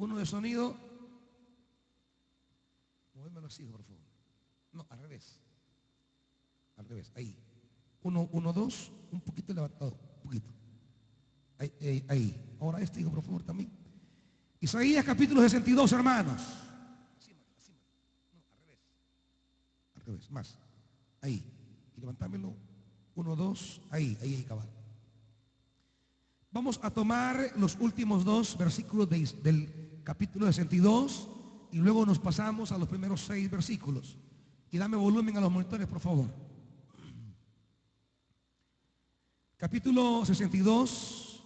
Uno de sonido. Muévemelo así, por favor. No, al revés. Al revés, ahí. Uno, dos, un poquito levantado, un poquito. Ahí. Ahora este, hijo, por favor, también. Isaías capítulo 62, hermanos. Así, no, al revés. Al revés, más. Ahí. Y levantámelo. Uno, dos, ahí, cabal. Vamos a tomar los últimos dos versículos del capítulo 62 y luego nos pasamos a los primeros 6 versículos. Y dame volumen a los monitores, por favor. Capítulo 62,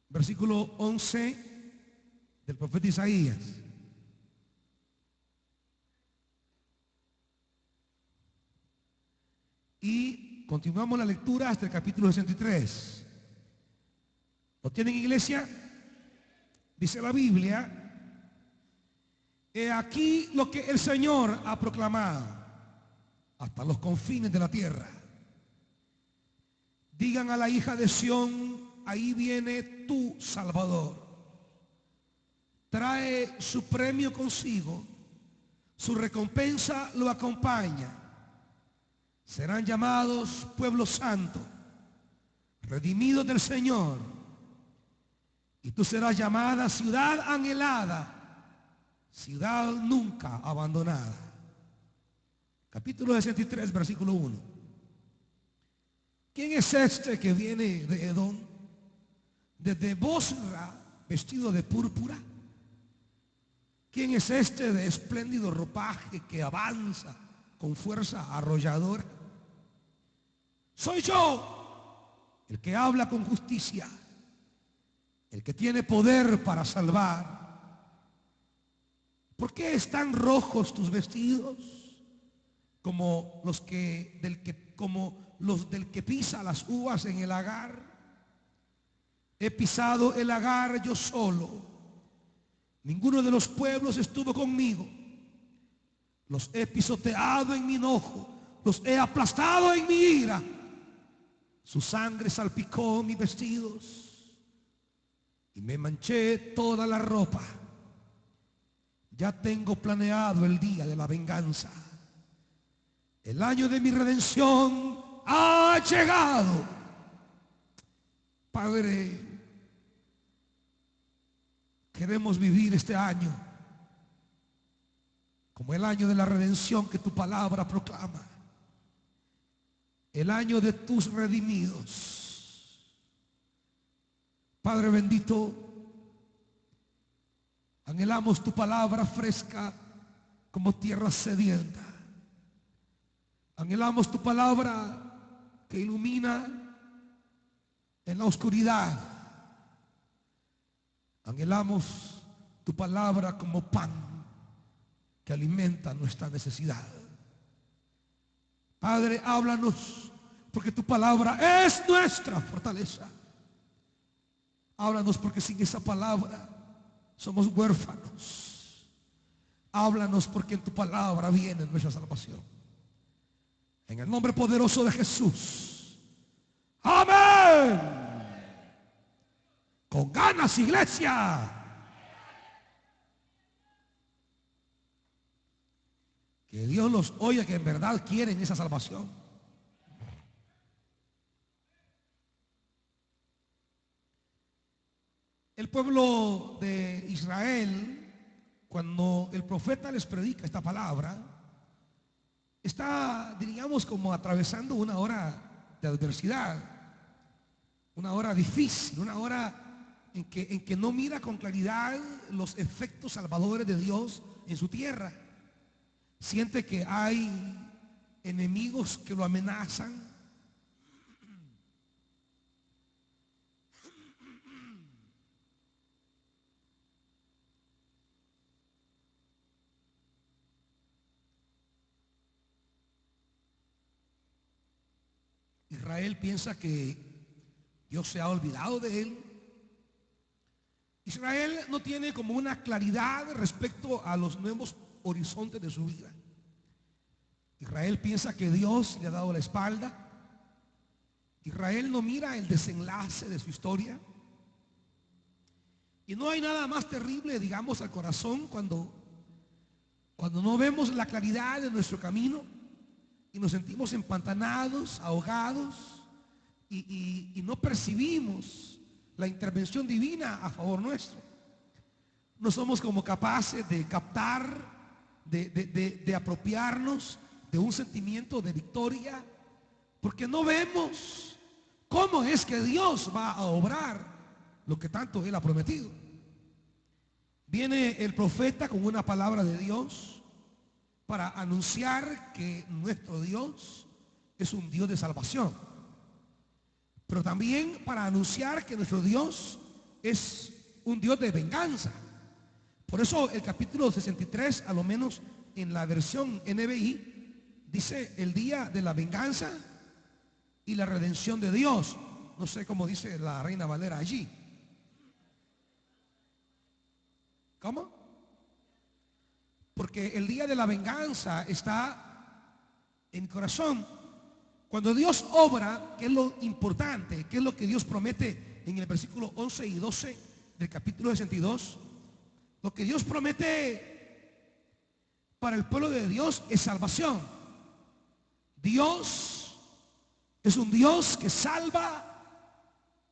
versículo 11 del profeta Isaías. Y continuamos la lectura hasta el capítulo 63. ¿Lo tienen, iglesia? Dice la Biblia: he aquí lo que el Señor ha proclamado hasta los confines de la tierra. Digan a la hija de Sión: ahí viene tu Salvador. Trae su premio consigo, su recompensa lo acompaña. Serán llamados pueblo santo, redimidos del Señor. Y tú serás llamada ciudad anhelada, ciudad nunca abandonada. Capítulo 63, versículo 1. ¿Quién es este que viene de Edom, desde Bosra, vestido de púrpura? ¿Quién es este de espléndido ropaje que avanza con fuerza arrolladora? Soy yo, el que habla con justicia, el que tiene poder para salvar. ¿Por qué están rojos tus vestidos como los del que pisa las uvas en el lagar? He pisado el lagar yo solo. Ninguno de los pueblos estuvo conmigo. Los he pisoteado en mi enojo, los he aplastado en mi ira. Su sangre salpicó mis vestidos y me manché toda la ropa. Ya tengo planeado el día de la venganza. El año de mi redención ha llegado. Padre, queremos vivir este año como el año de la redención que tu palabra proclama. El año de tus redimidos. Padre bendito, anhelamos tu palabra fresca como tierra sedienta. Anhelamos tu palabra que ilumina en la oscuridad. Anhelamos tu palabra como pan que alimenta nuestra necesidad. Padre, háblanos, porque tu palabra es nuestra fortaleza. Háblanos, porque sin esa palabra somos huérfanos. Háblanos, porque en tu palabra viene nuestra salvación. En el nombre poderoso de Jesús. Amén. Con ganas, iglesia. Que Dios los oiga, que en verdad quieren esa salvación. El pueblo de Israel, cuando el profeta les predica esta palabra, está, diríamos, como atravesando una hora de adversidad, una hora difícil, una hora en que no mira con claridad los efectos salvadores de Dios en su tierra. Siente que hay enemigos que lo amenazan. Israel piensa que Dios se ha olvidado de él. Israel no tiene como una claridad respecto a los nuevos horizontes de su vida. Israel piensa que Dios le ha dado la espalda. Israel no mira el desenlace de su historia. Y no hay nada más terrible, digamos, al corazón cuando no vemos la claridad de nuestro camino y nos sentimos empantanados, ahogados y no percibimos la intervención divina a favor nuestro. No somos como capaces de captar, de apropiarnos de un sentimiento de victoria, porque no vemos cómo es que Dios va a obrar lo que tanto Él ha prometido. Viene el profeta con una palabra de Dios para anunciar que nuestro Dios es un Dios de salvación, pero también para anunciar que nuestro Dios es un Dios de venganza. Por eso el capítulo 63, a lo menos en la versión NBI, dice el día de la venganza y la redención de Dios. No sé cómo dice la Reina Valera allí. ¿Cómo? Porque el día de la venganza está en mi corazón. Cuando Dios obra, ¿qué es lo importante? ¿Qué es lo que Dios promete en el versículo 11 y 12 del capítulo 62? Lo que Dios promete para el pueblo de Dios es salvación. Dios es un Dios que salva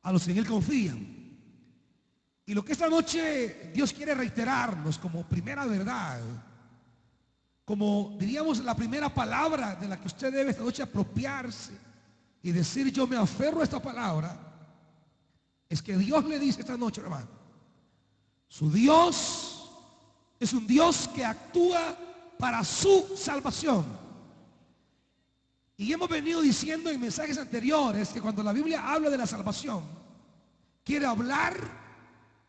a los que en Él confían. Y lo que esta noche Dios quiere reiterarnos como primera verdad, como diríamos la primera palabra de la que usted debe esta noche apropiarse y decir: yo me aferro a esta palabra, es que Dios le dice esta noche, hermano, su Dios es un Dios que actúa para su salvación. Y hemos venido diciendo en mensajes anteriores que cuando la Biblia habla de la salvación, quiere hablar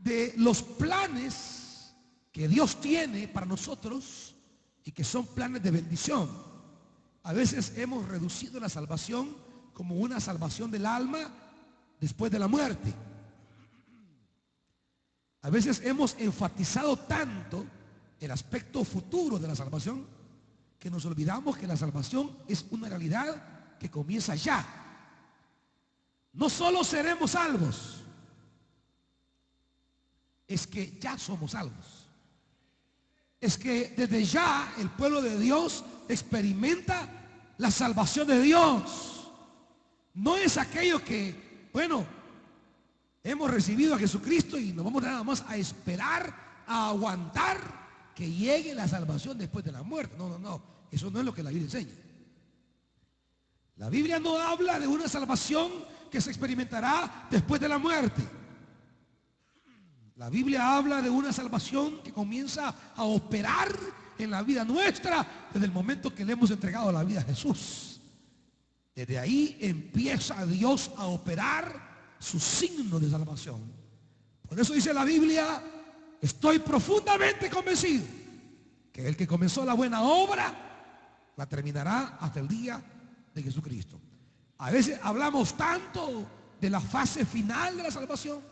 de los planes que Dios tiene para nosotros y que son planes de bendición. A veces hemos reducido la salvación como una salvación del alma después de la muerte. A veces hemos enfatizado tanto el aspecto futuro de la salvación que nos olvidamos que la salvación es una realidad que comienza ya. No solo seremos salvos, es que ya somos salvos. Es que desde ya el pueblo de Dios experimenta la salvación de Dios. No es aquello que, bueno, hemos recibido a Jesucristo y nos vamos nada más a esperar, a aguantar que llegue la salvación después de la muerte. No, no, no. Eso no es lo que la Biblia enseña. La Biblia no habla de una salvación que se experimentará después de la muerte. La Biblia habla de una salvación que comienza a operar en la vida nuestra desde el momento que le hemos entregado la vida a Jesús. Desde ahí empieza Dios a operar su signo de salvación. Por eso dice la Biblia: estoy profundamente convencido que el que comenzó la buena obra la terminará hasta el día de Jesucristo. A veces hablamos tanto de la fase final de la salvación,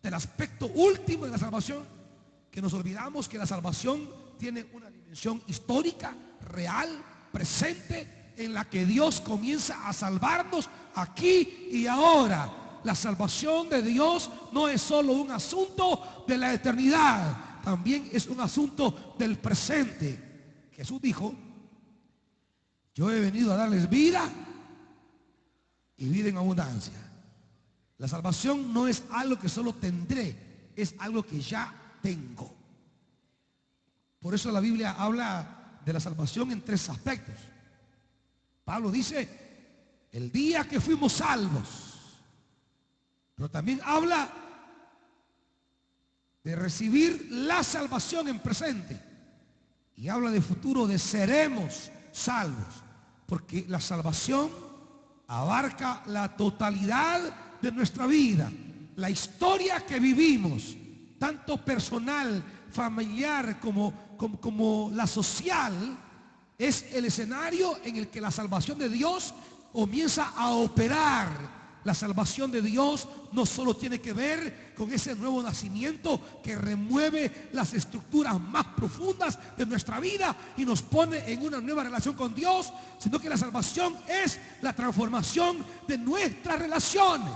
del aspecto último de la salvación, que nos olvidamos que la salvación tiene una dimensión histórica, real, presente, en la que Dios comienza a salvarnos aquí y ahora. La salvación de Dios no es solo un asunto de la eternidad, también es un asunto del presente. Jesús dijo: yo he venido a darles vida y vida en abundancia. La salvación no es algo que solo tendré, es algo que ya tengo. Por eso la Biblia habla de la salvación en tres aspectos. Pablo dice: el día que fuimos salvos. Pero también habla de recibir la salvación en presente. Y habla de futuro, de seremos salvos. Porque la salvación abarca la totalidad de nuestra vida, la historia que vivimos, tanto personal, familiar como la social, es el escenario en el que la salvación de Dios comienza a operar. La salvación de Dios no solo tiene que ver con ese nuevo nacimiento que remueve las estructuras más profundas de nuestra vida y nos pone en una nueva relación con Dios, sino que la salvación es la transformación de nuestras relaciones.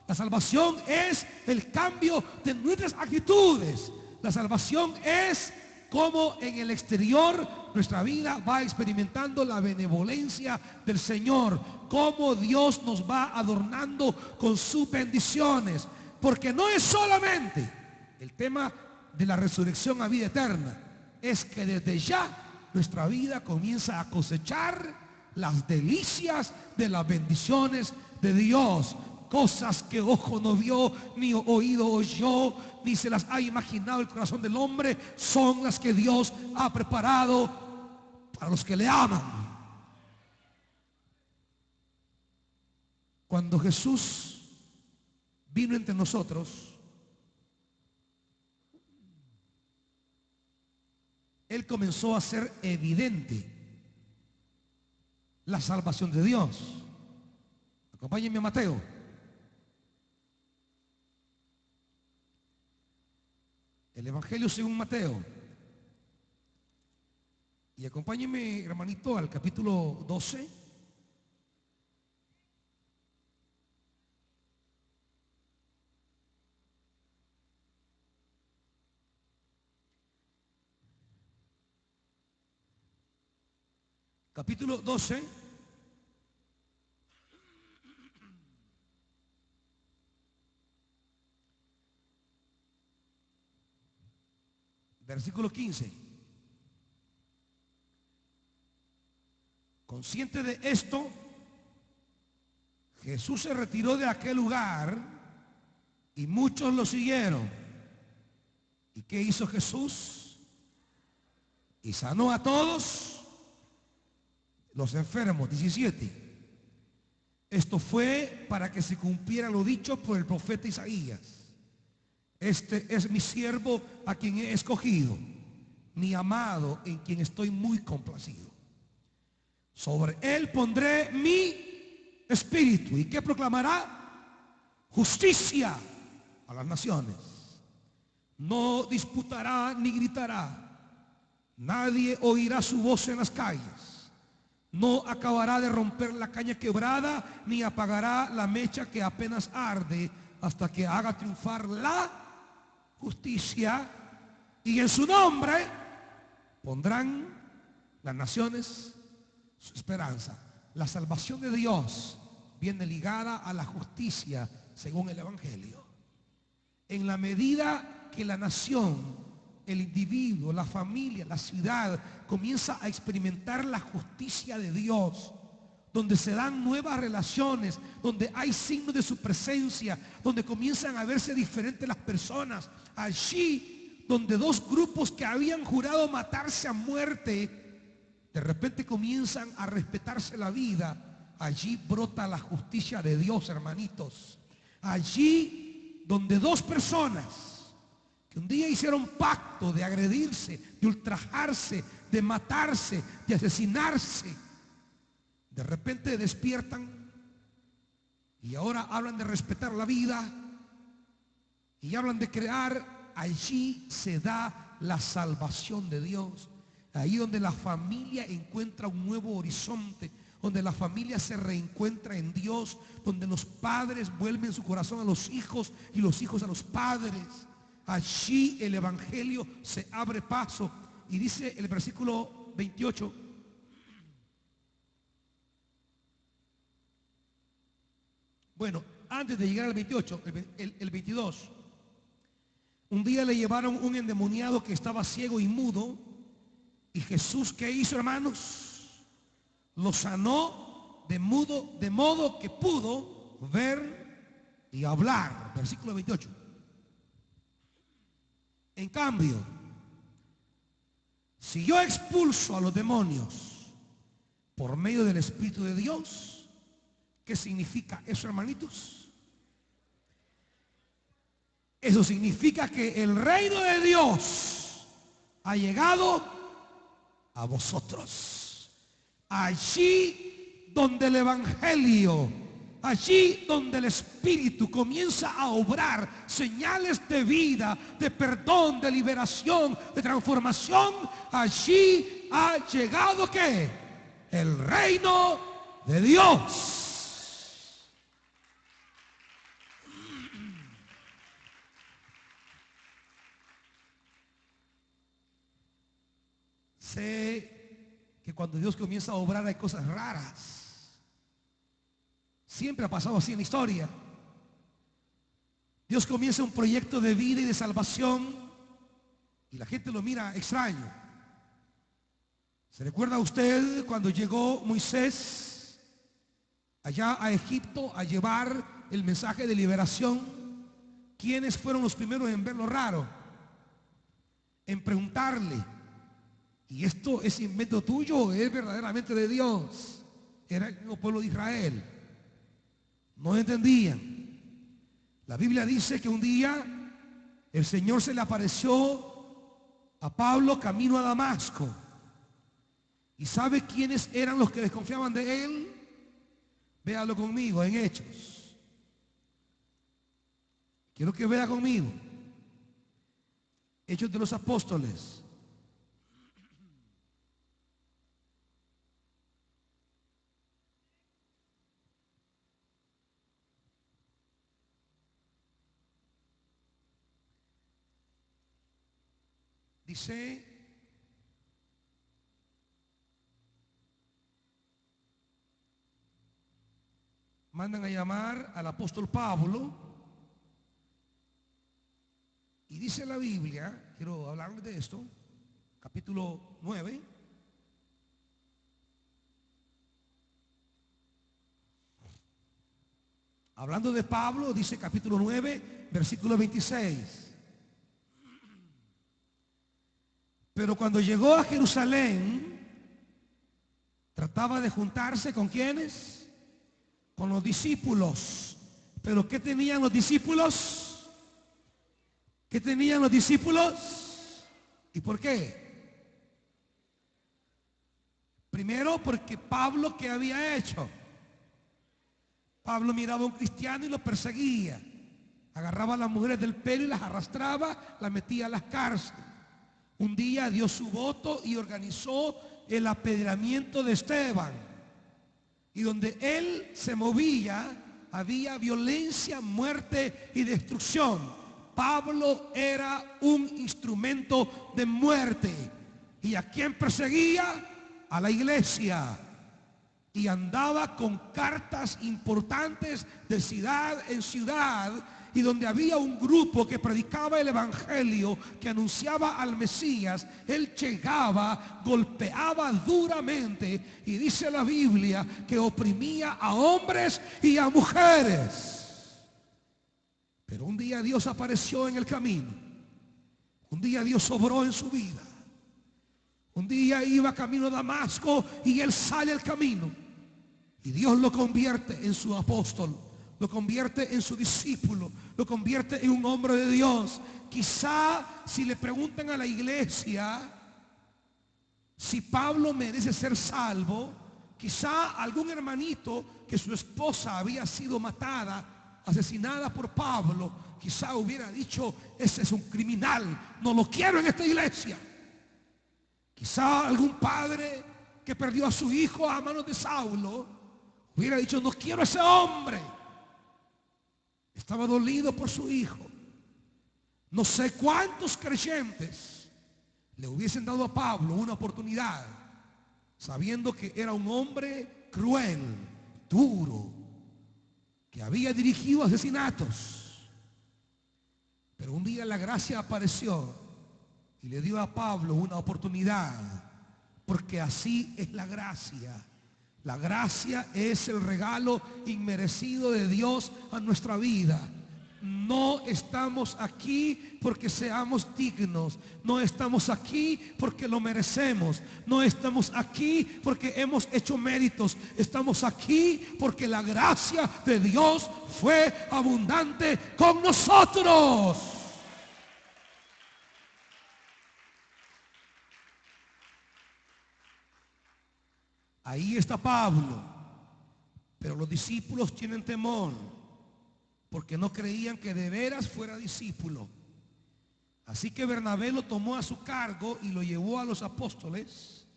La salvación es el cambio de nuestras actitudes. La salvación es como en el exterior nuestra vida va experimentando la benevolencia del Señor, cómo Dios nos va adornando con sus bendiciones, porque no es solamente el tema de la resurrección a vida eterna, es que desde ya nuestra vida comienza a cosechar las delicias de las bendiciones de Dios. Cosas que ojo no vio, ni oído oyó, ni se las ha imaginado el corazón del hombre, son las que Dios ha preparado para los que le aman. Cuando Jesús vino entre nosotros, Él comenzó a hacer evidente la salvación de Dios. Acompáñenme a Mateo. El Evangelio según Mateo. Y acompáñenme, hermanito, al capítulo 12. Capítulo 12. Versículo 15. Consciente de esto, Jesús se retiró de aquel lugar y muchos lo siguieron. ¿Y qué hizo Jesús? Y sanó a todos los enfermos. 17. Esto fue para que se cumpliera lo dicho por el profeta Isaías. Este es mi siervo a quien he escogido, mi amado en quien estoy muy complacido. Sobre él pondré mi espíritu. ¿Y qué proclamará? Justicia a las naciones. No disputará ni gritará. Nadie oirá su voz en las calles. No acabará de romper la caña quebrada, ni apagará la mecha que apenas arde, hasta que haga triunfar la justicia. Y en su nombre pondrán las naciones su esperanza. La salvación de Dios viene ligada a la justicia según el Evangelio. En la medida que la nación, el individuo, la familia, la ciudad comienza a experimentar la justicia de Dios, donde se dan nuevas relaciones, donde hay signos de su presencia, donde comienzan a verse diferentes las personas, allí donde dos grupos que habían jurado matarse a muerte, de repente comienzan a respetarse la vida. Allí brota la justicia de Dios, hermanitos. Allí donde dos personas que un día hicieron pacto de agredirse, de ultrajarse, de matarse, de asesinarse, de repente despiertan y ahora hablan de respetar la vida y hablan de crear. Allí se da la salvación de Dios. Ahí donde la familia encuentra un nuevo horizonte, donde la familia se reencuentra en Dios, donde los padres vuelven su corazón a los hijos y los hijos a los padres. Allí el Evangelio se abre paso. Y dice el versículo 28. Bueno, antes de llegar al 28, el 22. Un día le llevaron un endemoniado que estaba ciego y mudo. Y Jesús, ¿qué hizo, hermanos? Lo sanó de modo que pudo ver y hablar. Versículo 28. En cambio, si yo expulso a los demonios por medio del Espíritu de Dios, ¿qué significa eso, hermanitos? Eso significa que el reino de Dios ha llegado a vosotros. Allí donde el Evangelio, allí donde el Espíritu comienza a obrar señales de vida, de perdón, de liberación, de transformación, allí ha llegado ¿qué? El reino de Dios. que cuando Dios comienza a obrar hay cosas raras. Siempre ha pasado así en la historia. Dios comienza un proyecto de vida y de salvación y la gente lo mira extraño. ¿Se recuerda usted cuando llegó Moisés allá a Egipto a llevar el mensaje de liberación? ¿Quiénes fueron los primeros en verlo raro? En preguntarle, ¿y esto es invento tuyo o es verdaderamente de Dios? Era el mismo pueblo de Israel. No entendían. La Biblia dice que un día el Señor se le apareció a Pablo camino a Damasco. ¿Y sabe quiénes eran los que desconfiaban de él? Véalo conmigo en Hechos. Quiero que vea conmigo. Hechos de los Apóstoles. Dice, mandan a llamar al apóstol Pablo y dice la Biblia, quiero hablarles de esto, capítulo 9. Hablando de Pablo, dice capítulo 9, versículo 26. Pero cuando llegó a Jerusalén, trataba de juntarse ¿con quiénes? Con los discípulos. ¿Pero qué tenían los discípulos? ¿Qué tenían los discípulos? ¿Y por qué? Primero, porque Pablo, ¿qué había hecho? Pablo miraba a un cristiano y lo perseguía. Agarraba a las mujeres del pelo y las arrastraba, las metía a las cárceles. Un día dio su voto y organizó el apedreamiento de Esteban. Y donde él se movía, había violencia, muerte y destrucción. Pablo era un instrumento de muerte. ¿Y a quién perseguía? A la iglesia. Y andaba con cartas importantes de ciudad en ciudad, y donde había un grupo que predicaba el evangelio, que anunciaba al Mesías, él llegaba, golpeaba duramente, y dice la Biblia que oprimía a hombres y a mujeres. Pero un día Dios apareció en el camino. Un día Dios obró en su vida. Un día iba camino a Damasco y él sale al camino. Y Dios lo convierte en su apóstol, lo convierte en su discípulo, lo convierte en un hombre de Dios. Quizá si le preguntan a la iglesia si Pablo merece ser salvo, quizá algún hermanito que su esposa había sido matada, asesinada por Pablo, quizá hubiera dicho, ese es un criminal, no lo quiero en esta iglesia. Quizá algún padre que perdió a su hijo a manos de Saulo hubiera dicho, no quiero a ese hombre. Estaba dolido por su hijo. No sé cuántos creyentes le hubiesen dado a Pablo una oportunidad, sabiendo que era un hombre cruel, duro, que había dirigido asesinatos. Pero un día la gracia apareció y le dio a Pablo una oportunidad, porque así es la gracia. La gracia es el regalo inmerecido de Dios a nuestra vida. No estamos aquí porque seamos dignos. No estamos aquí porque lo merecemos. No estamos aquí porque hemos hecho méritos. Estamos aquí porque la gracia de Dios fue abundante con nosotros. Ahí está Pablo, pero los discípulos tienen temor porque no creían que de veras fuera discípulo. Así que Bernabé lo tomó a su cargo y lo llevó a los apóstoles.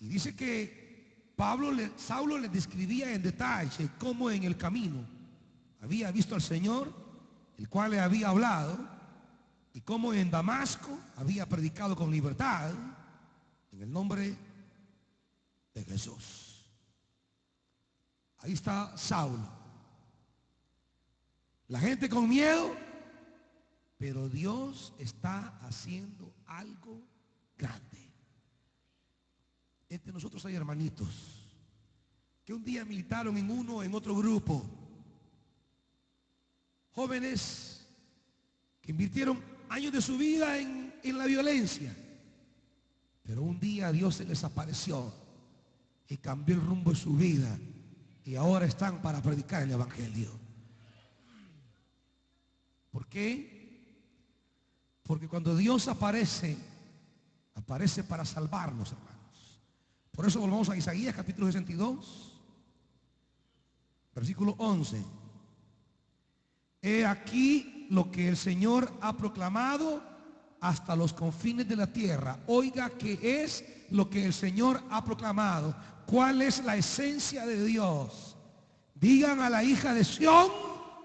Y dice que Saulo les describía en detalle cómo en el camino había visto al Señor, el cual le había hablado, y cómo en Damasco había predicado con libertad. En el nombre de Jesús. Ahí está Saulo. La gente con miedo, pero Dios está haciendo algo grande. Entre nosotros hay hermanitos que un día militaron en uno o en otro grupo. Jóvenes que invirtieron años de su vida en la violencia. Pero un día Dios se les apareció y cambió el rumbo de su vida. Y ahora están para predicar el evangelio. ¿Por qué? Porque cuando Dios aparece, aparece para salvarnos, hermanos. Por eso volvamos a Isaías capítulo 62, versículo 11. He aquí lo que el Señor ha proclamado hasta los confines de la tierra. Oiga qué es lo que el Señor ha proclamado. ¿Cuál es la esencia de Dios? Digan a la hija de Sión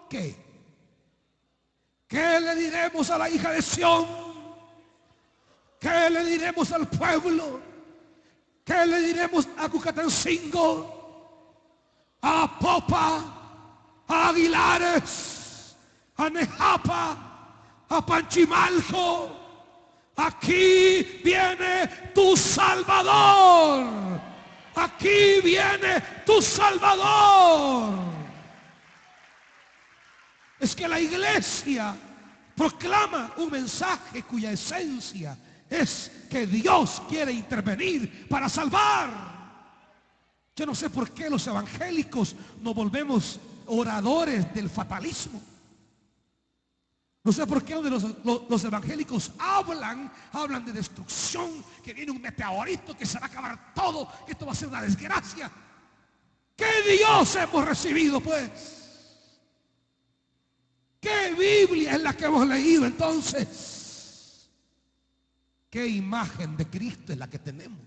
que ¿qué le diremos a la hija de Sión? ¿Qué le diremos al pueblo? ¿Qué le diremos a Cucatancingo? A Popa, a Aguilares, a Nejapa, a Panchimalco. Aquí viene tu Salvador. Aquí viene tu Salvador. Es que la iglesia proclama un mensaje cuya esencia es que Dios quiere intervenir para salvar. Yo no sé por qué los evangélicos nos volvemos oradores del fatalismo. No sé por qué los evangélicos hablan de destrucción, que viene un meteorito, que se va a acabar todo, que esto va a ser una desgracia. ¿Qué Dios hemos recibido, pues? ¿Qué Biblia es la que hemos leído entonces? ¿Qué imagen de Cristo es la que tenemos?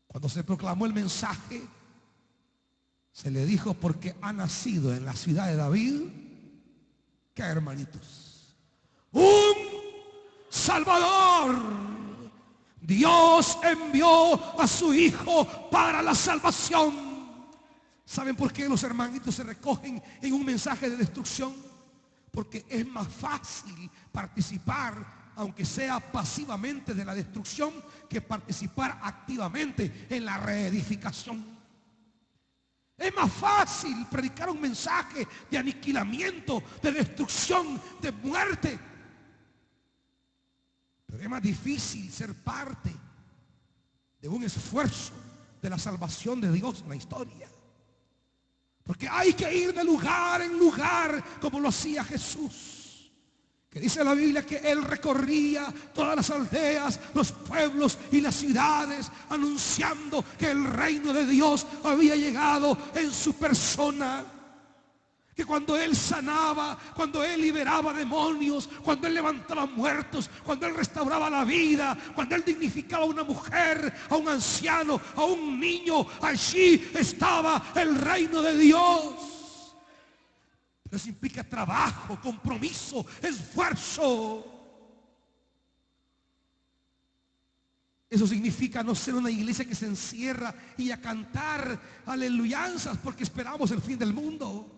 Cuando se proclamó el mensaje, se le dijo porque ha nacido en la ciudad de David, ¿qué, hermanitos? Un Salvador. Dios envió a su Hijo para la salvación. ¿Saben por qué los hermanitos se recogen en un mensaje de destrucción? Porque es más fácil participar, aunque sea pasivamente, de la destrucción que participar activamente en la reedificación. Es más fácil predicar un mensaje de aniquilamiento, de destrucción, de muerte. Pero es más difícil ser parte de un esfuerzo de la salvación de Dios en la historia. Porque hay que ir de lugar en lugar como lo hacía Jesús. Que dice la Biblia que Él recorría todas las aldeas, los pueblos y las ciudades, anunciando que el reino de Dios había llegado en su persona. Que cuando Él sanaba, cuando Él liberaba demonios, cuando Él levantaba muertos, cuando Él restauraba la vida, cuando Él dignificaba a una mujer, a un anciano, a un niño, allí estaba el reino de Dios. Pero eso implica trabajo, compromiso, esfuerzo. Eso significa no ser una iglesia que se encierra y a cantar aleluyanzas porque esperamos el fin del mundo.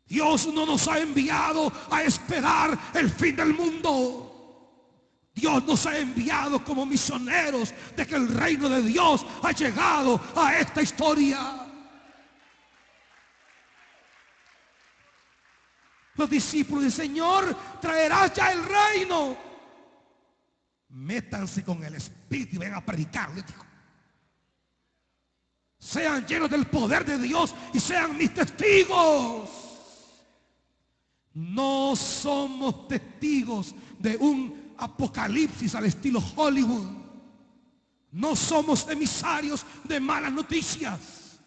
Dios no nos ha enviado a esperar el fin del mundo. Dios nos ha enviado como misioneros de que el reino de Dios ha llegado a esta historia. Los discípulos del Señor, traerás ya el reino. Métanse con el Espíritu y ven a predicar, les dijo. Sean llenos del poder de Dios y sean mis testigos. No somos testigos de un apocalipsis al estilo Hollywood. No somos emisarios de malas noticias.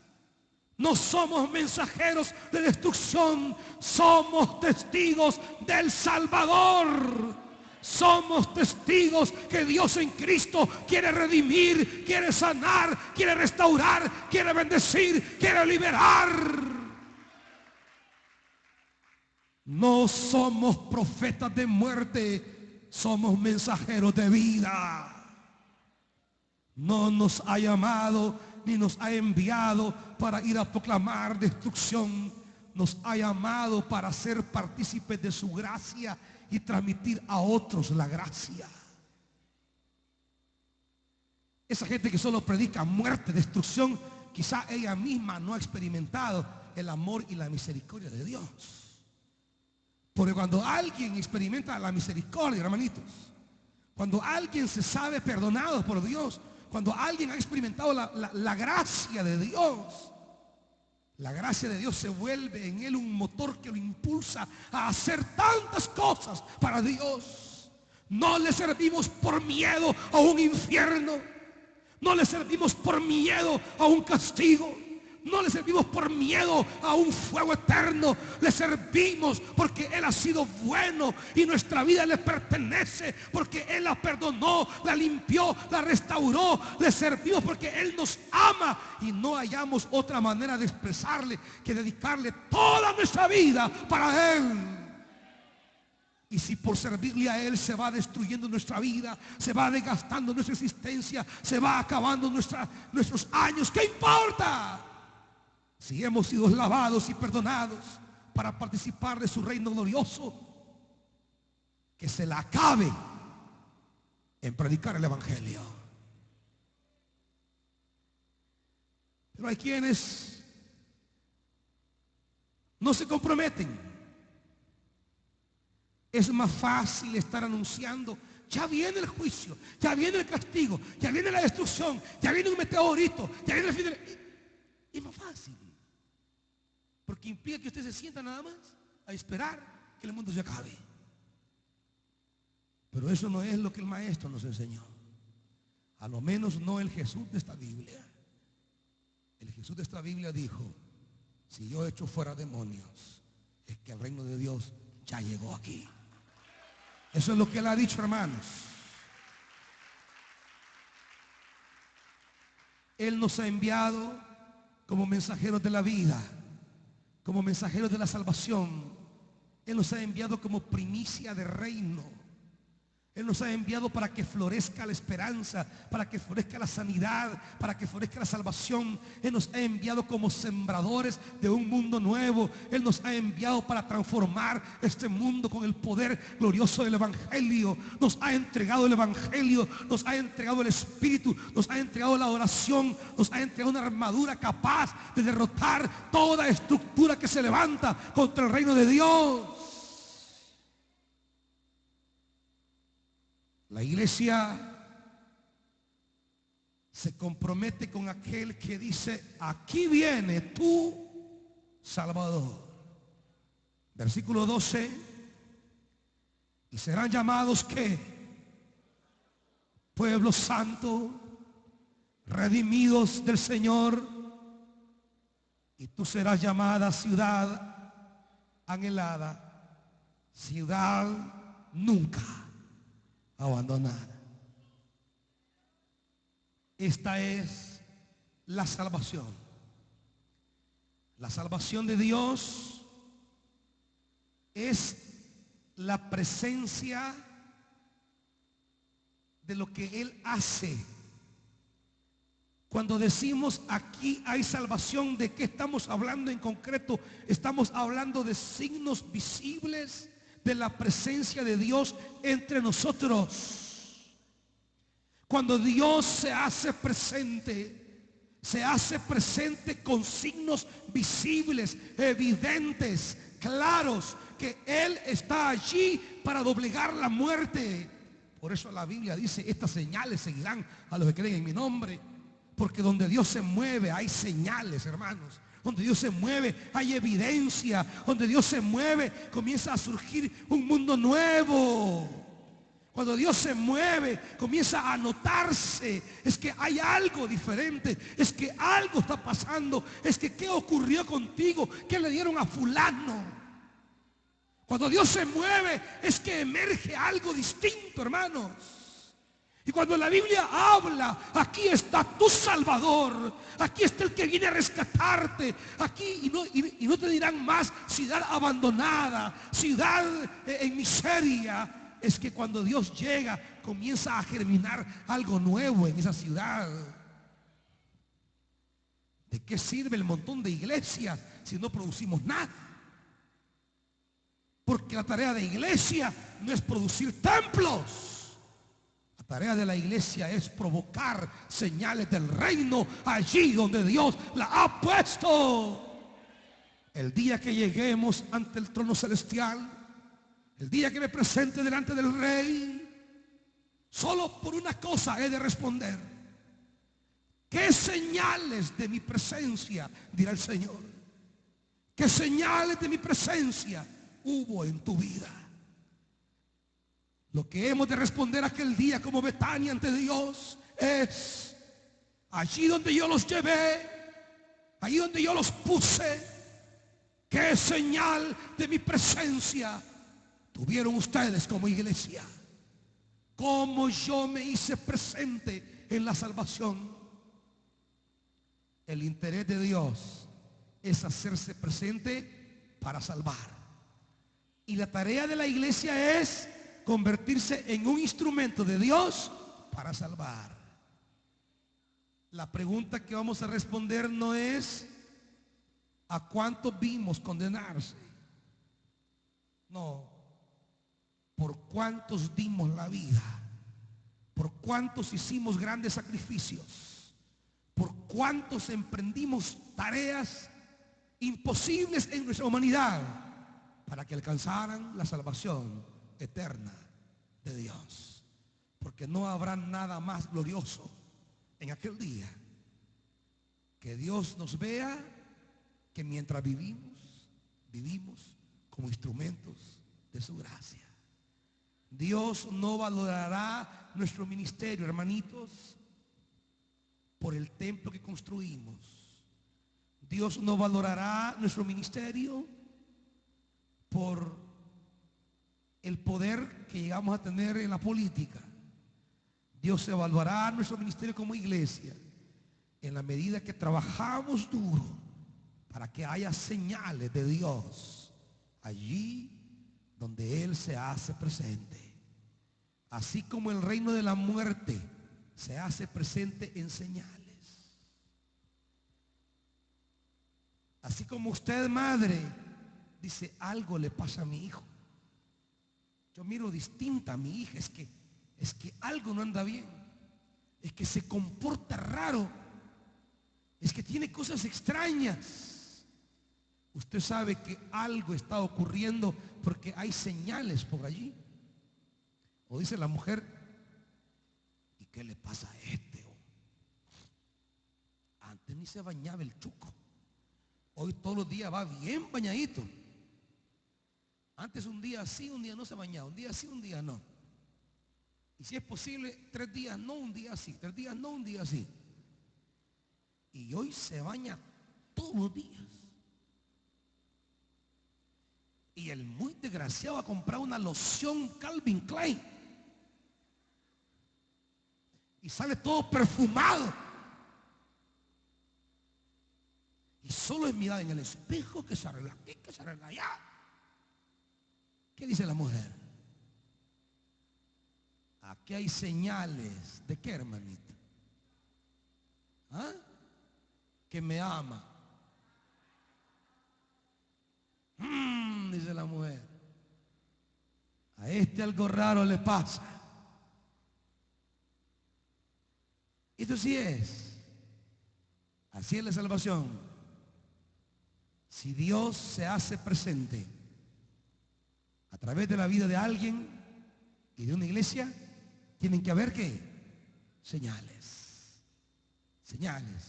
No somos mensajeros de destrucción. Somos testigos del Salvador. Somos testigos que Dios en Cristo quiere redimir, quiere sanar, quiere restaurar, quiere bendecir, quiere liberar. No somos profetas de muerte, somos mensajeros de vida. no nos ha llamado ni nos ha enviado para ir a proclamar destrucción. Nos ha llamado para ser partícipes de su gracia y transmitir a otros la gracia. Esa gente que solo predica muerte, destrucción, quizá ella misma no ha experimentado el amor y la misericordia de Dios. Porque cuando alguien experimenta la misericordia, hermanitos, cuando alguien se sabe perdonado por Dios, cuando alguien ha experimentado la gracia de Dios, la gracia de Dios se vuelve en él un motor que lo impulsa a hacer tantas cosas para Dios. No le servimos por miedo a un infierno. No le servimos por miedo a un castigo. No le servimos por miedo a un fuego eterno. Le servimos porque Él ha sido bueno y nuestra vida le pertenece, porque Él la perdonó, la limpió, la restauró. Le servimos porque Él nos ama y no hallamos otra manera de expresarle que dedicarle toda nuestra vida para Él. Y si por servirle a Él se va destruyendo nuestra vida, se va desgastando nuestra existencia, se va acabando nuestros años, ¿qué importa? Si hemos sido lavados y perdonados para participar de su reino glorioso, que se la acabe en predicar el evangelio. Pero hay quienes no se comprometen. Es más fácil estar anunciando: ya viene el juicio, ya viene el castigo, ya viene la destrucción, ya viene un meteorito, ya viene el fin Es más fácil, porque implica que usted se sienta nada más a esperar que el mundo se acabe. Pero eso no es lo que el maestro nos enseñó. A lo menos no el Jesús de esta Biblia. El Jesús de esta Biblia dijo: si yo echo fuera demonios, es que el reino de Dios ya llegó aquí. Eso es lo que Él ha dicho, hermanos. Él nos ha enviado como mensajeros de la vida, como mensajeros de la salvación. Él nos ha enviado como primicia de reino. Él nos ha enviado para que florezca la esperanza, para que florezca la sanidad, para que florezca la salvación. Él nos ha enviado como sembradores de un mundo nuevo. Él nos ha enviado para transformar este mundo con el poder glorioso del evangelio. Nos ha entregado el evangelio, nos ha entregado el Espíritu, nos ha entregado la oración, nos ha entregado una armadura capaz de derrotar toda estructura que se levanta contra el reino de Dios. La iglesia se compromete con aquel que dice: aquí viene tu Salvador. Versículo 12: y serán llamados ¿qué? Pueblo santo, redimidos del Señor. Y tú serás llamada ciudad anhelada, ciudad nunca abandonada. Esta es la salvación. La salvación de Dios es la presencia de lo que Él hace. Cuando decimos aquí hay salvación, ¿de qué estamos hablando en concreto? Estamos hablando de signos visibles de la presencia de Dios entre nosotros. Cuando Dios se hace presente con signos visibles, evidentes, claros, que Él está allí para doblegar la muerte. Por eso la Biblia dice: estas señales seguirán a los que creen en mi nombre. Porque donde Dios se mueve hay señales, hermanos. Donde Dios se mueve hay evidencia. Donde Dios se mueve comienza a surgir un mundo nuevo. Cuando Dios se mueve comienza a notarse. Es que hay algo diferente. Es que algo está pasando. Es que ¿qué ocurrió contigo? ¿Qué le dieron a fulano? Cuando Dios se mueve es que emerge algo distinto, hermanos. Y cuando la Biblia habla: aquí está tu Salvador, aquí está el que viene a rescatarte, aquí, y no te dirán más ciudad abandonada, ciudad en miseria. es que cuando Dios llega, comienza a germinar algo nuevo en esa ciudad. ¿De qué sirve el montón de iglesias si no producimos nada? Porque la tarea de iglesia no es producir templos. La tarea de la iglesia es provocar señales del reino allí donde Dios la ha puesto. El día que lleguemos ante el trono celestial, el día que me presente delante del Rey, solo por una cosa he de responder: ¿qué señales de mi presencia, dirá el Señor? ¿Qué señales de mi presencia hubo en tu vida? Lo que hemos de responder aquel día como Betania ante Dios es: allí donde yo los llevé, allí donde yo los puse, ¿qué señal de mi presencia tuvieron ustedes como iglesia? ¿Cómo yo me hice presente en la salvación? El interés de Dios es hacerse presente para salvar. Y la tarea de la iglesia es convertirse en un instrumento de Dios para salvar. La pregunta que vamos a responder no es ¿a cuántos vimos condenarse? No. ¿Por cuántos dimos la vida? ¿Por cuántos hicimos grandes sacrificios? ¿Por cuántos emprendimos tareas imposibles en nuestra humanidad para que alcanzaran la salvación eterna de Dios? Porque no habrá nada más glorioso en aquel día que Dios nos vea, que mientras vivimos como instrumentos de su gracia. Dios no valorará nuestro ministerio, hermanitos, por el templo que construimos. Dios no valorará nuestro ministerio por el poder que llegamos a tener en la política. Dios evaluará nuestro ministerio como iglesia en la medida que trabajamos duro para que haya señales de Dios allí donde Él se hace presente. Así como el reino de la muerte se hace presente en señales. Así como usted, madre, dice: algo le pasa a mi hijo. Yo miro distinta a mi hija, es que algo no anda bien. Es que se comporta raro. Es que tiene cosas extrañas. Usted sabe que algo está ocurriendo porque hay señales por allí. O dice la mujer: ¿y qué le pasa a este? Antes ni se bañaba el chuco. Hoy todos los días va bien bañadito. Antes un día sí, un día no se bañaba. Un día sí, un día no. Y si es posible, 3 días no, un día sí. 3 días no, un día sí. Y hoy se baña todos los días. Y el muy desgraciado ha comprado una loción Calvin Klein. Y sale todo perfumado. Y solo es mirar en el espejo que se arregla aquí, que se arregla allá. ¿Qué dice la mujer? Aquí hay señales. ¿De qué, hermanita? ¿Ah? Que me ama. Dice la mujer. A este algo raro le pasa. Esto sí es. Así es la salvación. Si Dios se hace presente a través de la vida de alguien y de una iglesia, tienen que haber ¿qué? Señales. Señales.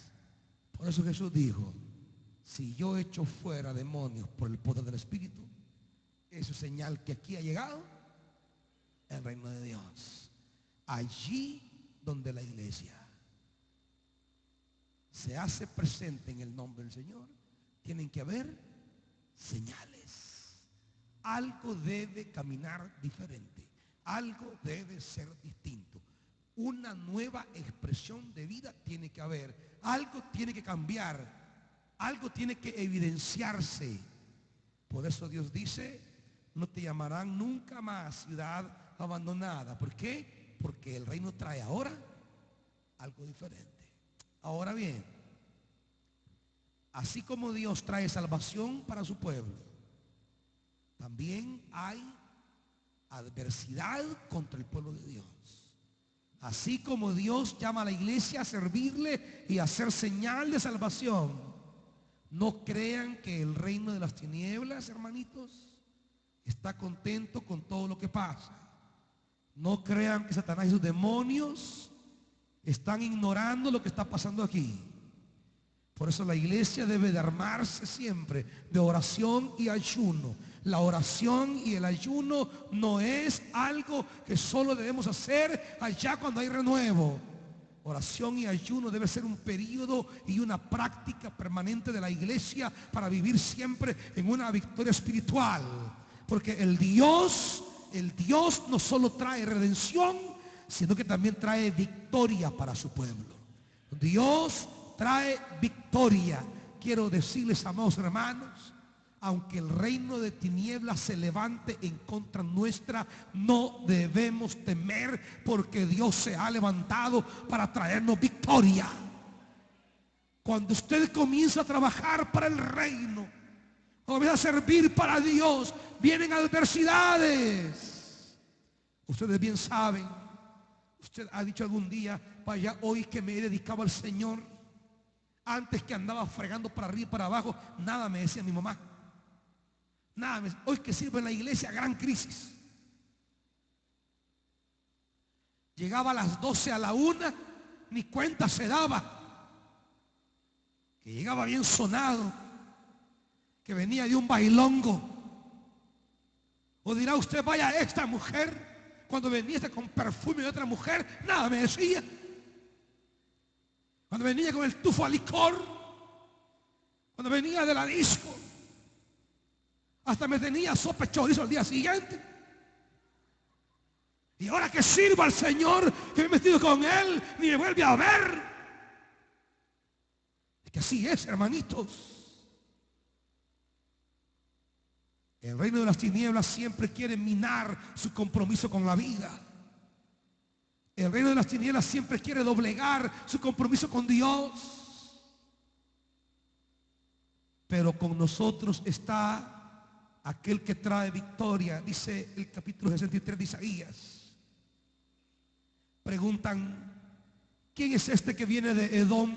Por eso Jesús dijo: si yo echo fuera demonios por el poder del Espíritu, eso es señal que aquí ha llegado el reino de Dios. Allí donde la iglesia se hace presente en el nombre del Señor, tienen que haber señales. Algo debe caminar diferente. Algo debe ser distinto. Una nueva expresión de vida tiene que haber. Algo tiene que cambiar. Algo tiene que evidenciarse. Por eso Dios dice: no te llamarán nunca más ciudad abandonada. ¿Por qué? Porque el reino trae ahora algo diferente. Ahora bien, así como Dios trae salvación para su pueblo, también hay adversidad contra el pueblo de Dios. Así como Dios llama a la iglesia a servirle y a hacer señal de salvación, no crean que el reino de las tinieblas, hermanitos, está contento con todo lo que pasa. No crean que Satanás y sus demonios están ignorando lo que está pasando aquí. Por eso la iglesia debe de armarse siempre de oración y ayuno. La oración y el ayuno no es algo que solo debemos hacer allá cuando hay renuevo. Oración y ayuno debe ser un periodo y una práctica permanente de la iglesia para vivir siempre en una victoria espiritual. Porque el Dios no solo trae redención, sino que también trae victoria para su pueblo. Dios trae victoria. Quiero decirles, amados hermanos, aunque el reino de tinieblas se levante en contra nuestra, no debemos temer, porque Dios se ha levantado para traernos victoria. Cuando usted comienza a trabajar para el reino, comienza a servir para Dios, vienen adversidades. Ustedes bien saben, usted ha dicho algún día: vaya, hoy que me he dedicado al Señor, antes que andaba fregando para arriba y para abajo, nada me decía mi mamá. Nada, hoy que sirvo en la iglesia, gran crisis. Llegaba a las 12 a la 1, ni cuenta se daba. Que llegaba bien sonado, que venía de un bailongo. O dirá usted: vaya, esta mujer, cuando venía con perfume de otra mujer, nada me decía. Cuando venía con el tufo a licor, cuando venía de la disco, hasta me tenía sopa chorizo al día siguiente. Y ahora que sirvo al Señor, que me he metido con Él, ni me vuelve a ver. Es que así es, hermanitos. El reino de las tinieblas siempre quiere minar su compromiso con la vida. El reino de las tinieblas siempre quiere doblegar su compromiso con Dios. Pero con nosotros está aquel que trae victoria. Dice el capítulo 63 de Isaías. Preguntan: ¿quién es este que viene de Edom,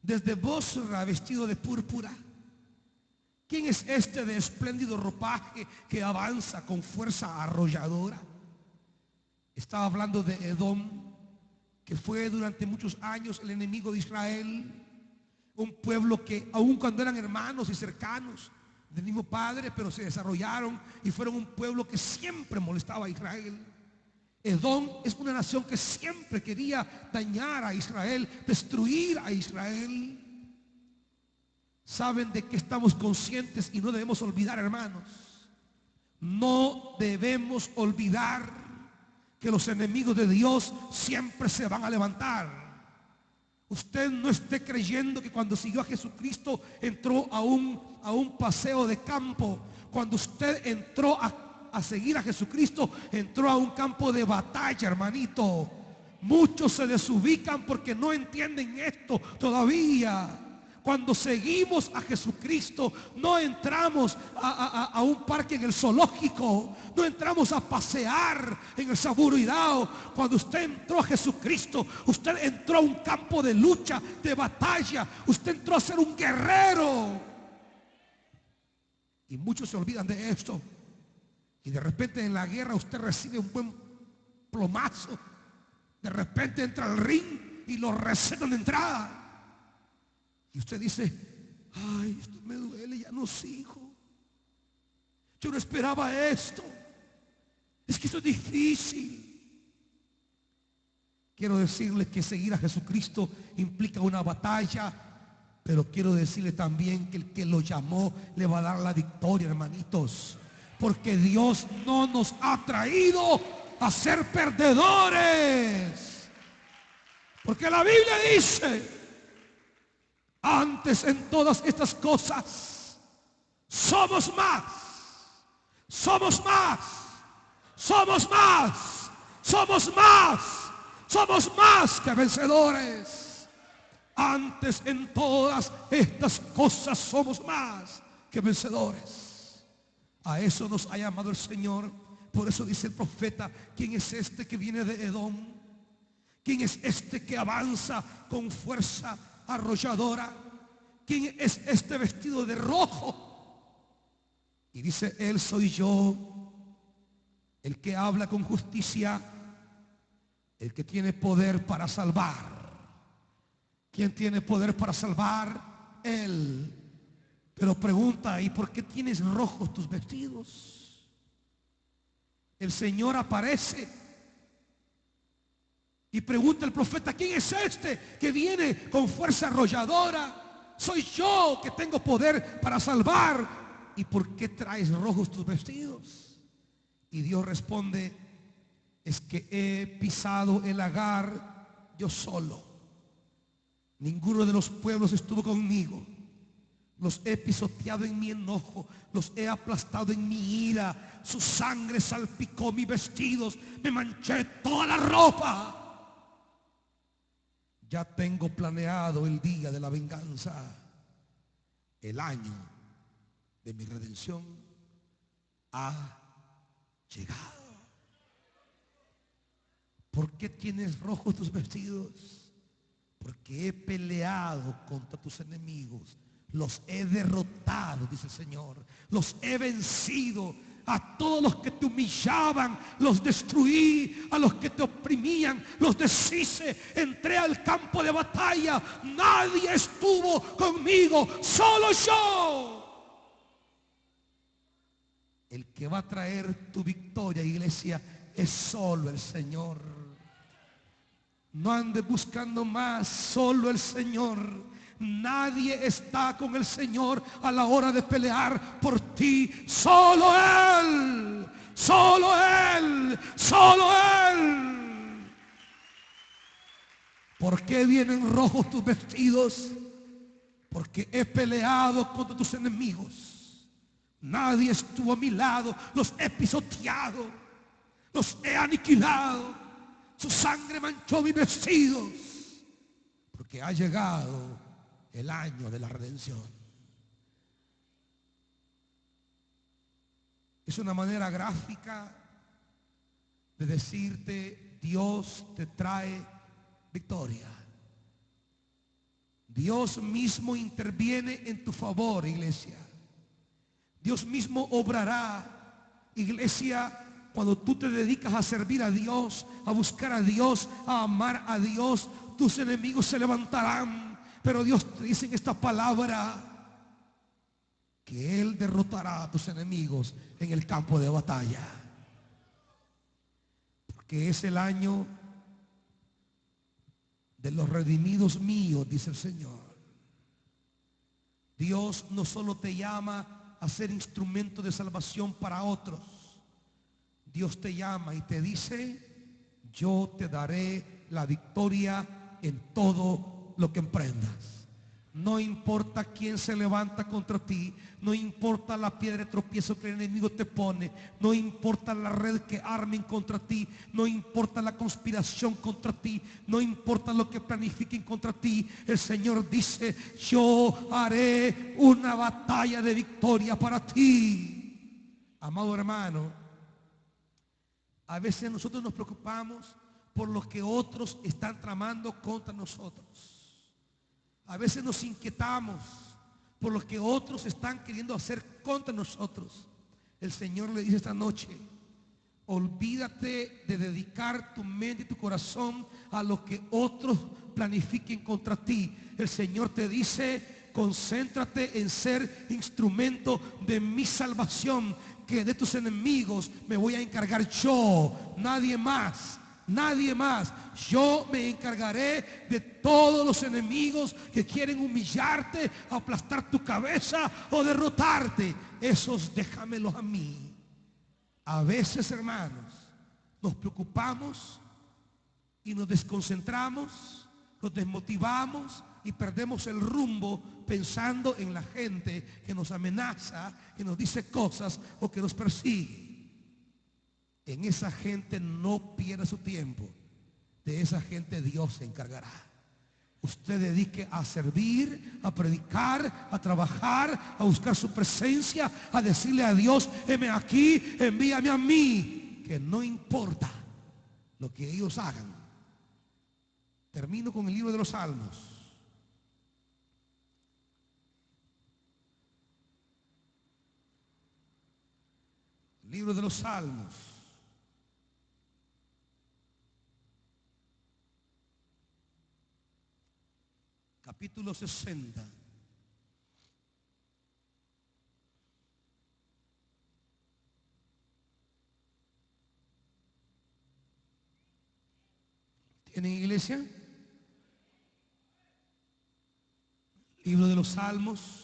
desde Bosra, vestido de púrpura? ¿Quién es este de espléndido ropaje que avanza con fuerza arrolladora? Estaba hablando de Edom, que fue durante muchos años el enemigo de Israel. Un pueblo que, aun cuando eran hermanos y cercanos del mismo padre, pero se desarrollaron y fueron un pueblo que siempre molestaba a Israel. Edom es una nación que siempre quería dañar a Israel, destruir a Israel. ¿Saben de qué estamos conscientes y no debemos olvidar, hermanos? No debemos olvidar que los enemigos de Dios siempre se van a levantar. Usted no esté creyendo que cuando siguió a Jesucristo entró a un paseo de campo. Cuando usted entró a seguir a Jesucristo, entró a un campo de batalla, hermanito. Muchos se desubican porque no entienden esto todavía. Cuando seguimos a Jesucristo, no entramos a un parque en el zoológico, no entramos a pasear en el Saburuidao. Cuando usted entró a Jesucristo, usted entró a un campo de lucha, de batalla. Usted entró a ser un guerrero. Y muchos se olvidan de esto. Y de repente en la guerra usted recibe un buen plomazo. De repente entra al ring y lo recetan de entrada. Y usted dice: ay, esto me duele, ya no sigo. Yo no esperaba esto. Es que esto es difícil. Quiero decirle que seguir a Jesucristo implica una batalla, pero quiero decirle también que el que lo llamó le va a dar la victoria, hermanitos. Porque Dios no nos ha traído a ser perdedores. Porque la Biblia dice: antes en todas estas cosas somos más, Somos más, somos más, somos más que vencedores. Antes en todas estas cosas somos más que vencedores. A eso nos ha llamado el Señor. Por eso dice el profeta: ¿quién es este que viene de Edom? ¿Quién es este que avanza con fuerza arrolladora? ¿Quién es este vestido de rojo? Y dice él: soy yo, el que habla con justicia, el que tiene poder para salvar. ¿Quién tiene poder para salvar? Él. Pero pregunta: ¿y por qué tienes rojos tus vestidos? El Señor aparece y pregunta al profeta: ¿quién es este que viene con fuerza arrolladora? Soy yo, que tengo poder para salvar. ¿Y por qué traes rojos tus vestidos? Y Dios responde: es que he pisado el lagar yo solo. Ninguno de los pueblos estuvo conmigo. Los he pisoteado en mi enojo, los he aplastado en mi ira. Su sangre salpicó mis vestidos, me manché toda la ropa. Ya tengo planeado el día de la venganza. El año de mi redención ha llegado. ¿Por qué tienes rojos tus vestidos? Porque he peleado contra tus enemigos. Los he derrotado, dice el Señor. Los he vencido. A todos los que te humillaban, los destruí. A los que te oprimían, los deshice. Entré al campo de batalla. Nadie estuvo conmigo, solo yo. El que va a traer tu victoria, iglesia, es solo el Señor. No andes buscando más, solo el Señor. Nadie está con el Señor a la hora de pelear por ti. Solo Él, solo Él, solo Él. ¿Por qué vienen rojos tus vestidos? Porque he peleado contra tus enemigos. Nadie estuvo a mi lado. Los he pisoteado, los he aniquilado. Su sangre manchó mis vestidos, porque ha llegado el año de la redención. Es una manera gráfica de decirte: Dios te trae victoria. Dios mismo interviene en tu favor, iglesia. Dios mismo obrará, iglesia. Cuando tú te dedicas a servir a Dios, a buscar a Dios, a amar a Dios, tus enemigos se levantarán. Pero Dios te dice en esta palabra que Él derrotará a tus enemigos en el campo de batalla. Porque es el año de los redimidos míos, dice el Señor. Dios no solo te llama a ser instrumento de salvación para otros. Dios te llama y te dice: yo te daré la victoria en todo lo que emprendas. No importa quién se levanta contra ti, no importa la piedra de tropiezo que el enemigo te pone, no importa la red que armen contra ti, no importa la conspiración contra ti, no importa lo que planifiquen contra ti. El Señor dice: yo haré una batalla de victoria para ti. Amado hermano, a veces nosotros nos preocupamos por lo que otros están tramando contra nosotros. A veces nos inquietamos por lo que otros están queriendo hacer contra nosotros. El Señor le dice esta noche: olvídate de dedicar tu mente y tu corazón a lo que otros planifiquen contra ti. El Señor te dice: concéntrate en ser instrumento de mi salvación, que de tus enemigos me voy a encargar yo, nadie más, nadie más. Yo me encargaré de todos los enemigos que quieren humillarte, aplastar tu cabeza o derrotarte. Esos déjamelos a mí. A veces, hermanos, nos preocupamos y nos desconcentramos, nos desmotivamos y perdemos el rumbo pensando en la gente que nos amenaza, que nos dice cosas o que nos persigue. En esa gente no pierda su tiempo. De esa gente Dios se encargará. Usted dedique a servir, a predicar, a trabajar, a buscar su presencia, a decirle a Dios: heme aquí, envíame a mí. Que no importa lo que ellos hagan. Termino con el libro de los Salmos. Libro de los Salmos. Capítulo 60. ¿Tienen iglesia? Libro de los Salmos.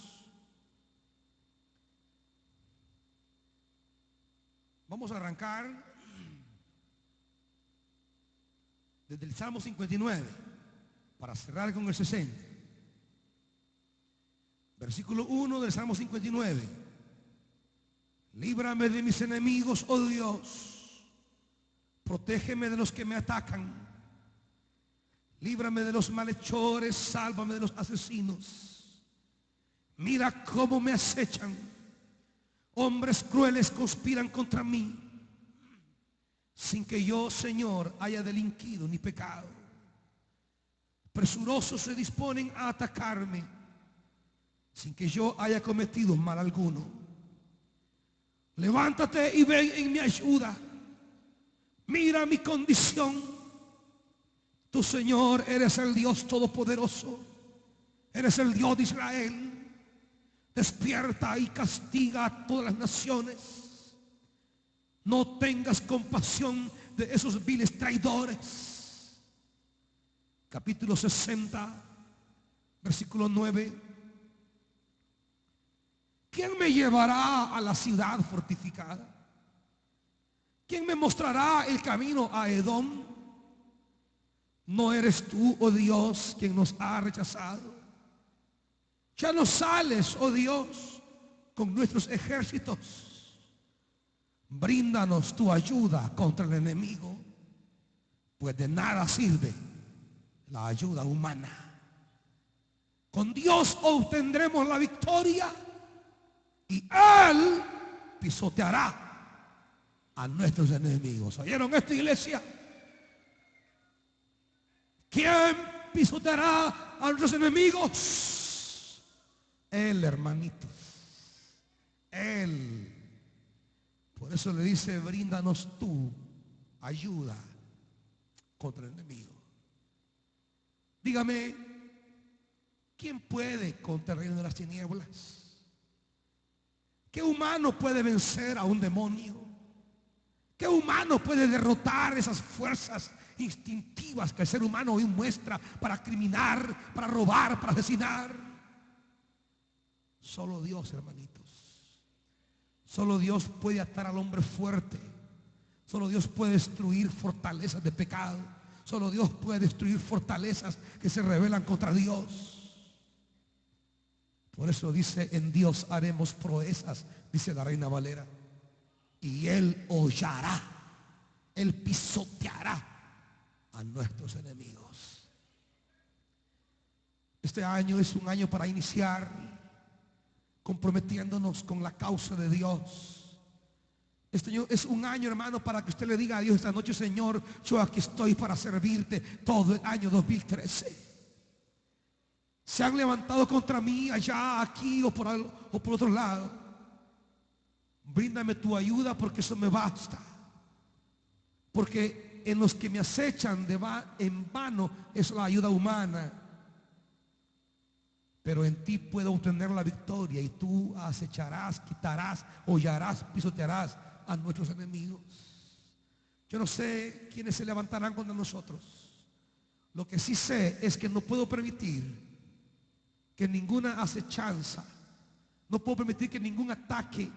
Vamos a arrancar desde el Salmo 59 para cerrar con el 60. Versículo 1 del Salmo 59. Líbrame de mis enemigos, oh Dios. Protégeme de los que me atacan. Líbrame de los malhechores, sálvame de los asesinos. Mira cómo me acechan. Hombres crueles conspiran contra mí, sin que yo, Señor, haya delinquido ni pecado. Presurosos se disponen a atacarme, sin que yo haya cometido mal alguno. Levántate y ven en mi ayuda. Mira mi condición. Tú, Señor, eres el Dios todopoderoso. Eres el Dios de Israel. Despierta y castiga a todas las naciones. No tengas compasión de esos viles traidores. Capítulo 60, versículo 9. ¿Quién me llevará a la ciudad fortificada? ¿Quién me mostrará el camino a Edom? ¿No eres tú, oh Dios, quien nos ha rechazado? Ya no sales, oh Dios, con nuestros ejércitos. Bríndanos tu ayuda contra el enemigo, pues de nada sirve la ayuda humana. Con Dios obtendremos la victoria y Él pisoteará a nuestros enemigos. ¿Oyeron esto, iglesia? ¿Quién pisoteará a nuestros enemigos? Él, hermanitos. Él. Por eso le dice: bríndanos tu ayuda contra el enemigo. Dígame, ¿quién puede contra el reino de las tinieblas? ¿Qué humano puede vencer a un demonio? ¿Qué humano puede derrotar esas fuerzas instintivas que el ser humano hoy muestra para criminar, para robar, para asesinar? Solo Dios, hermanitos. Solo Dios puede atar al hombre fuerte. Solo Dios puede destruir fortalezas de pecado. Solo Dios puede destruir fortalezas que se rebelan contra Dios. Por eso dice: en Dios haremos proezas, dice la Reina Valera. Y Él hollará, Él pisoteará a nuestros enemigos. Este año es un año para iniciar comprometiéndonos con la causa de Dios. Este año es un año, hermano, para que usted le diga a Dios esta noche: Señor, yo aquí estoy para servirte todo el año 2013. Se han levantado contra mí allá, aquí o por otro lado. Bríndame tu ayuda, porque eso me basta. Porque en los que me acechan en vano es la ayuda humana. Pero en ti puedo obtener la victoria, y tú acecharás, quitarás, hollarás, pisotearás a nuestros enemigos. Yo no sé quiénes se levantarán contra nosotros. Lo que sí sé es que no puedo permitir que ninguna acechanza, no puedo permitir que ningún ataque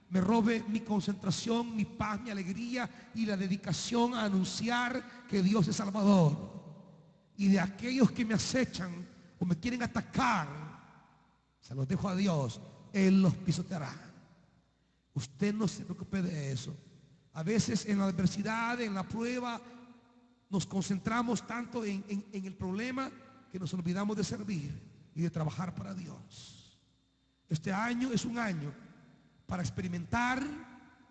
me robe mi concentración, mi paz, mi alegría y la dedicación a anunciar que Dios es Salvador. Y de aquellos que me acechan o me quieren atacar, se los dejo a Dios. Él los pisoteará. Usted no se preocupe de eso. A veces en la adversidad, en la prueba, nos concentramos tanto en el problema que nos olvidamos de servir y de trabajar para Dios. Este año es un año para experimentar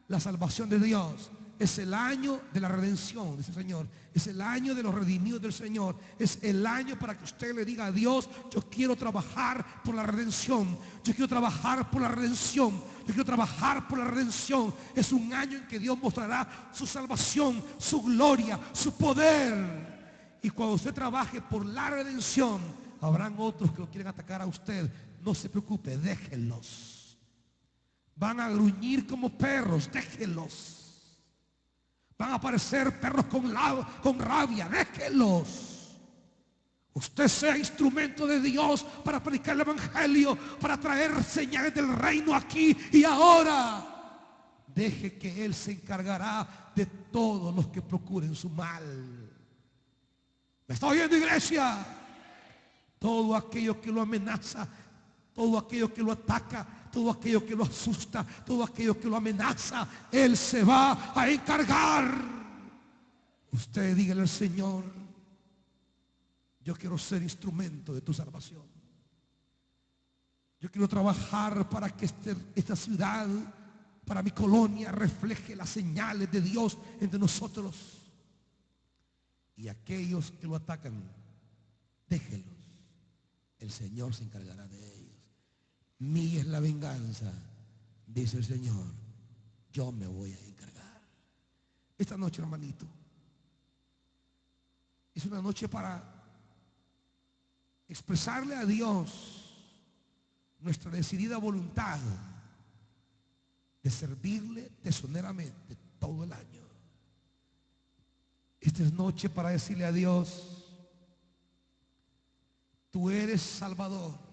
la salvación de Dios. Es el año de la redención, dice el Señor. Es el año de los redimidos del Señor. Es el año para que usted le diga a Dios: yo quiero trabajar por la redención. Yo quiero trabajar por la redención. Yo quiero trabajar por la redención. Es un año en que Dios mostrará su salvación, su gloria, su poder. Y cuando usted trabaje por la redención, habrán otros que lo quieren atacar a usted. No se preocupe, déjenlos. Van a gruñir como perros, déjenlos. Van a aparecer perros con rabia, déjenlos. Usted sea instrumento de Dios para predicar el evangelio, para traer señales del reino aquí y ahora. Deje que Él se encargará de todos los que procuren su mal. ¿Me está oyendo, iglesia? Todo aquello que lo amenaza, todo aquello que lo ataca, todo aquello que lo asusta, todo aquello que lo amenaza, Él se va a encargar. Usted dígale al Señor: yo quiero ser instrumento de tu salvación. Yo quiero trabajar para que esta ciudad, para mi colonia, refleje las señales de Dios entre nosotros. Y aquellos que lo atacan, déjenlos. El Señor se encargará de ellos. Mía es la venganza, dice el Señor. Yo me voy a encargar. Esta noche, hermanito, es una noche para expresarle a Dios nuestra decidida voluntad de servirle desoneramente todo el año. Esta es noche para decirle a Dios: tú eres Salvador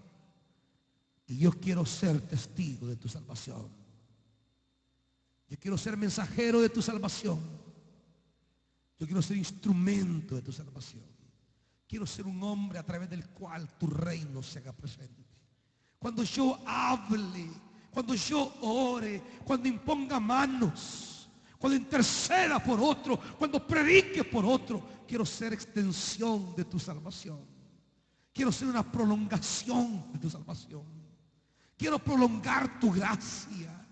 y yo quiero ser testigo de tu salvación. Yo quiero ser mensajero de tu salvación. Yo quiero ser instrumento de tu salvación. Quiero ser un hombre a través del cual tu reino se haga presente. Cuando yo hable, cuando yo ore, cuando imponga manos, cuando interceda por otro, cuando predique por otro, quiero ser extensión de tu salvación. Quiero ser una prolongación de tu salvación. Quiero prolongar tu gracia.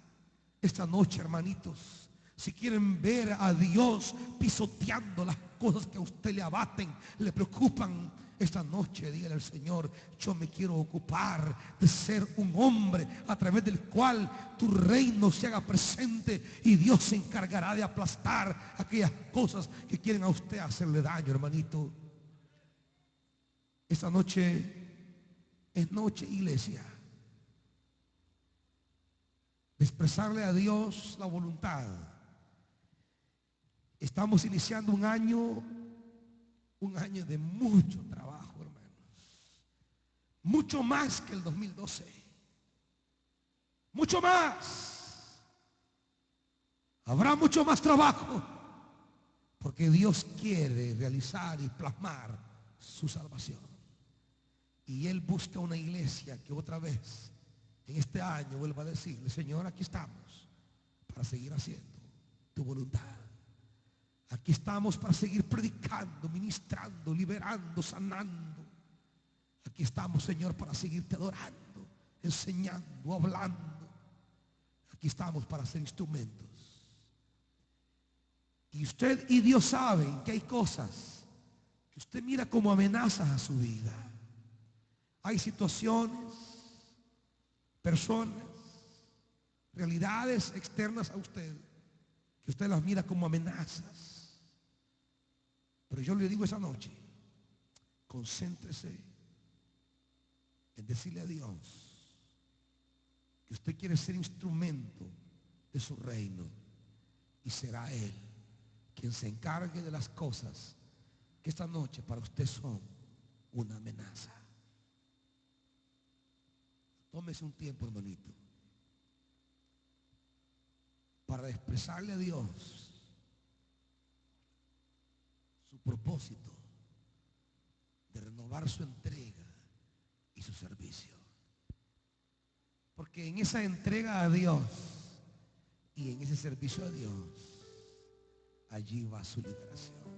Esta noche, hermanitos, si quieren ver a Dios pisoteando las cosas que a usted le abaten, le preocupan, esta noche dígale al Señor: yo me quiero ocupar de ser un hombre a través del cual tu reino se haga presente, y Dios se encargará de aplastar aquellas cosas que quieren a usted hacerle daño, hermanito. Esta noche es noche, iglesia, de expresarle a Dios la voluntad. Estamos iniciando un año de mucho trabajo, hermanos. Mucho más que el 2012. Mucho más. Habrá mucho más trabajo, porque Dios quiere realizar y plasmar su salvación. Y Él busca una iglesia que otra vez en este año vuelva a decirle: Señor, aquí estamos para seguir haciendo tu voluntad. Aquí estamos para seguir predicando, ministrando, liberando, sanando. Aquí estamos, Señor, para seguirte adorando, enseñando, hablando. Aquí estamos para ser instrumentos. Y usted y Dios saben que hay cosas que usted mira como amenazas a su vida. Hay situaciones, personas, realidades externas a usted que usted las mira como amenazas. Pero yo le digo esa noche: concéntrese en decirle a Dios que usted quiere ser instrumento de su reino, y será Él quien se encargue de las cosas que esta noche para usted son una amenaza. Tómese un tiempo, hermanito, para expresarle a Dios su propósito de renovar su entrega y su servicio. Porque en esa entrega a Dios y en ese servicio a Dios, allí va su liberación.